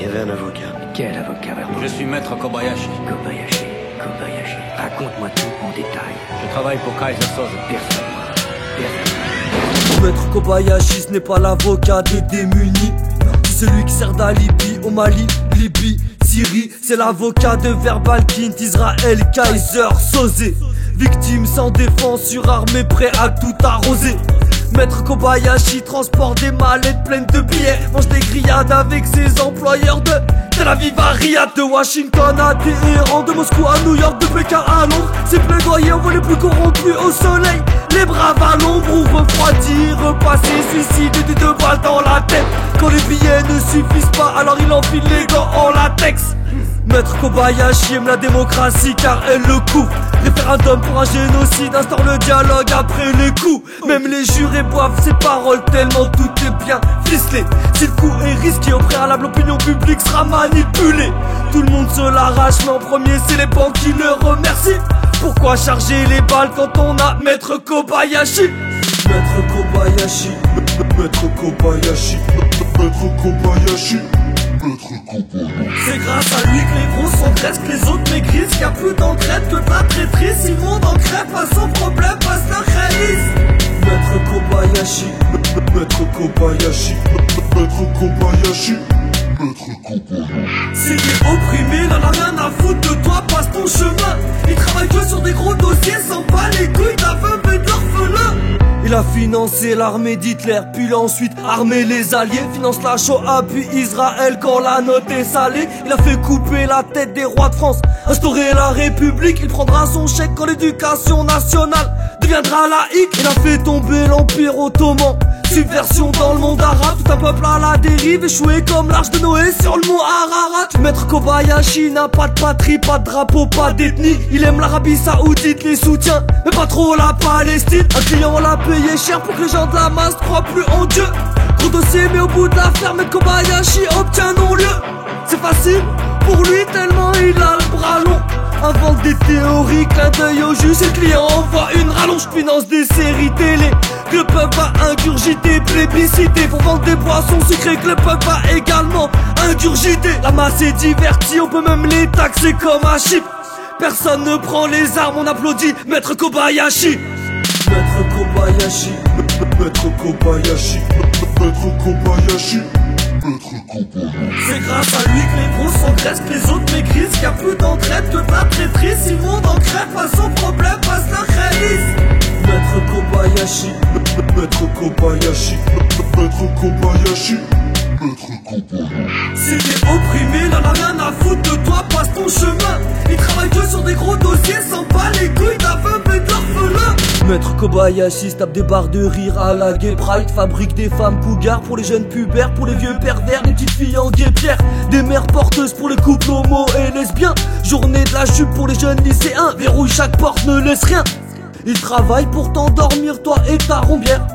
Il y avait un avocat. Quel avocat, vraiment? Je suis maître Kobayashi. Kobayashi. Raconte-moi tout en détail. Je travaille pour Kaiser Soze. Personne. Maître Kobayashi, ce n'est pas l'avocat des démunis. C'est celui qui sert d'alibi au Mali, Libye, Syrie. C'est l'avocat de Verbalkint, Israël, Kaiser Soze. Victime sans défense, surarmé, prêt à tout arroser. Maître Kobayashi transporte des mallettes pleines de billets, mange des grillades avec ses employeurs de Tel Aviv à Riyad, de Washington à Téhéran, de Moscou à New York, de Pékin à Londres. Ses plaidoyers envoient les plus corrompus au soleil, les braves à l'ombre ou refroidis, repassés, suicidés de 2 balles dans la tête. Quand les billets ne suffisent pas, alors il enfile les gants en latex. Maître Kobayashi aime la démocratie car elle le couvre. Référendum pour un génocide, instaure le dialogue après les coups. Même les jurés boivent ses paroles tellement tout est bien ficelé. Si le coup est risqué au préalable, l'opinion publique sera manipulée. Tout le monde se l'arrache mais en premier c'est les banques qui le remercient. Pourquoi charger les balles quand on a Maître Kobayashi? Maître Kobayashi, Maître Kobayashi, Maître Kobayashi. C'est grâce à lui que les gros s'engraissent, que les autres maigrissent, qu'il y a plus d'entraide que de la traîtrise. Si le monde en crève, pas son problème, passe leur réalise. Maître Kobayashi, Maître Kobayashi, Maître Kobayashi, Maître Kobayashi. C'est des opprimés, n'en a rien à foutre de toi, passe ton chemin. Il travaille que sur des gros dossiers, s'en bat les couilles de la veuve et de l'orphelin. Il a financé l'armée d'Hitler, puis il a ensuite armé les alliés. Finance la Shoah, puis Israël quand la note est salée. Il a fait couper la tête des rois de France, instaurer la République. Il prendra son chèque quand l'éducation nationale deviendra laïque. Il a fait tomber l'Empire ottoman, subversion dans le monde arabe. Tout un peuple à la dérive, échoué comme l'arche de Noé sur le mont Ararat. Maître Kobayashi n'a pas de patrie, pas de drapeau, pas d'ethnie. Il aime l'Arabie Saoudite, les soutiens, mais pas trop la Palestine. Un client l'a payé cher pour que les gens de la masse croient plus en Dieu. Gros dossier mais au bout de l'affaire, Maître Kobayashi obtient non-lieu. C'est facile pour lui tellement il a le bras long. Invente des théories, clin d'œil au juge, et le client envoie une rallonge. Finance des séries télé que le peuple va ingurgiter, plébisciter pour vendre des boissons sucrées que le peuple va également ingurgiter. La masse est divertie, on peut même les taxer comme à Chypre. Personne ne prend les armes, on applaudit Maître Kobayashi. Maître Kobayashi, Maître Kobayashi, Maître Kobayashi, Maître Kobayashi. C'est grâce à lui que les gros s'engraissent, que les autres maigrissent, qu'il y a plus d'entraide que de la traîtrise. Si le monde en crève, pas son problème, passe leur réalise. Maître Kobayashi, Maître Kobayashi, Maître Kobayashi, Maître Kobayashi. C'est des opprimés, n'en a rien à foutre de toi, passe ton chemin. Il travaille que sur des gros dossiers, s'en bat les couilles de la veuve et de l'orphelin. Maître Kobayashi se tape des barres de rire à la Gay Pride. Fabrique des femmes cougars pour les jeunes pubères, pour les vieux pervers, des petites filles en guépière. Des mères porteuses pour les couples homo et lesbiens. Journée de la jupe pour les jeunes lycéens, verrouille chaque porte, ne laisse rien. Il travaille pour t'endormir toi et ta rombière,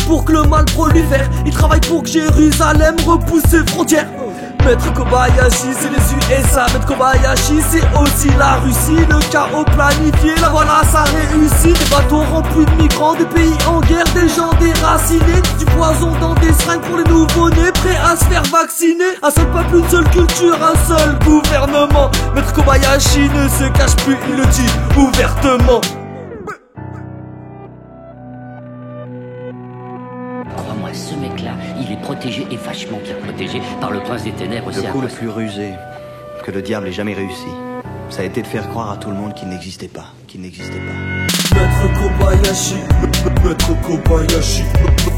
pour que le mal prolifère. Il travaille pour que Jérusalem repousse ses frontières. Maître Kobayashi c'est les USA, Maître Kobayashi c'est aussi la Russie. Le chaos planifié, la voilà ça réussit. Des bateaux remplis de migrants, des pays en guerre, des gens déracinés. Du poison dans des seringues pour les nouveau-nés, prêts à se faire vacciner. Un seul peuple, une seule culture, un seul gouvernement. Maître Kobayashi ne se cache plus, il le dit ouvertement. Crois-moi, ce mec-là, il est protégé et vachement bien protégé par le prince des ténèbres. Le coup le plus rusé que le diable ait jamais réussi, ça a été de faire croire à tout le monde qu'il n'existait pas, Maître Kobayashi, Maître Kobayashi, Maître Kobayashi,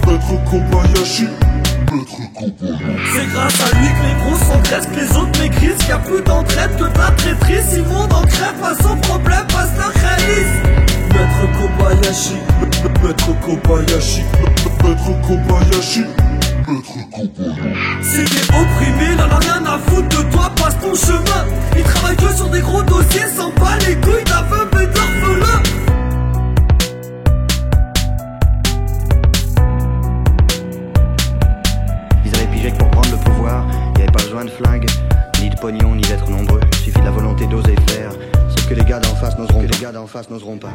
Maître Kobayashi. C'est grâce à lui que les gros s'engraissent, que les autres maigrissent, qu'il y a plus d'entraide que de la traîtrise. Si le monde en crève, pas son problème, passe leur réalise. Maître Kobayashi, Maître Kobayashi, Maître Kobayashi, Maître Kobayashi. C'est des opprimés, n'en a rien à foutre de toi, passe ton chemin. Il travaille que sur des gros dossiers, s'en bat les couilles de la veuve et de l'orphelin. Ils avaient pigé que pour prendre le pouvoir, il n'y avait pas besoin de flingues, ni de pognon, ni d'être nombreux. Il suffit de la volonté d'oser faire, sauf que les gars d'en face n'oseront pas.